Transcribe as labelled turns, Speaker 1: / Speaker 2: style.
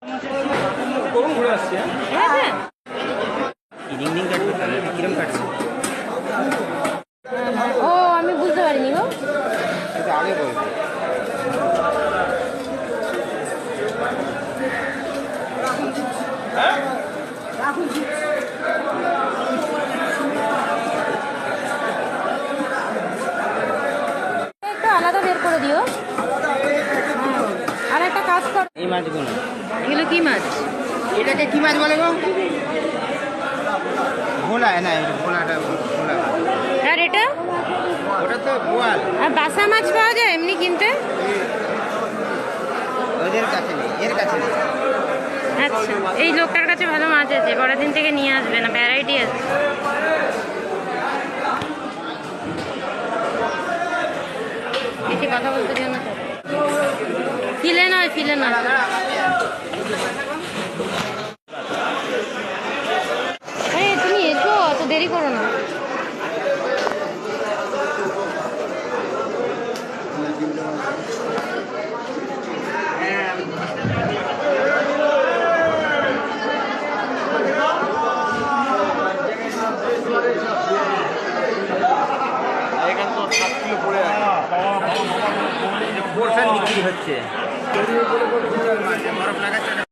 Speaker 1: কখন ঘুরে আসছি?
Speaker 2: হ্যাঁ হ্যাঁ
Speaker 1: রিং রিং কাটবে তাহলে কিরম কাটছে?
Speaker 2: ও আমি বুঝতে পারিনি গো।
Speaker 1: এটা আগে বলবো।
Speaker 2: একটু আলাদা বের করে দিও। আর একটা কাজ কর,
Speaker 1: এই মাছগুলো
Speaker 2: এগুলো কি মাছ?
Speaker 1: এটাকে কি মাছ বলে গো? ভোলা না, এটা ভোলাটা ভোলা।
Speaker 2: আর এটা?
Speaker 1: ওটা তো বোয়াল।
Speaker 2: আর বাসা মাছ পাওয়া যায় এমনি কিনতে?
Speaker 1: ওদের কাছে নেই, এর কাছে নেই।
Speaker 2: আচ্ছা, এই লোকটার কাছে ভালো মাছ আছে, পরের দিন থেকে নিয়ে আসবে না, ভ্যারাইটি আছে। বেশি কথা বলতে জন্য ফিলে নয়, ফিলে নয়। আরে তুমি এসো, অত দেরি করো না।
Speaker 1: এখানে তো 7 কিলো পড়ে আছে। বিক্রি হচ্ছে। বরফ লাগাচ্ছে।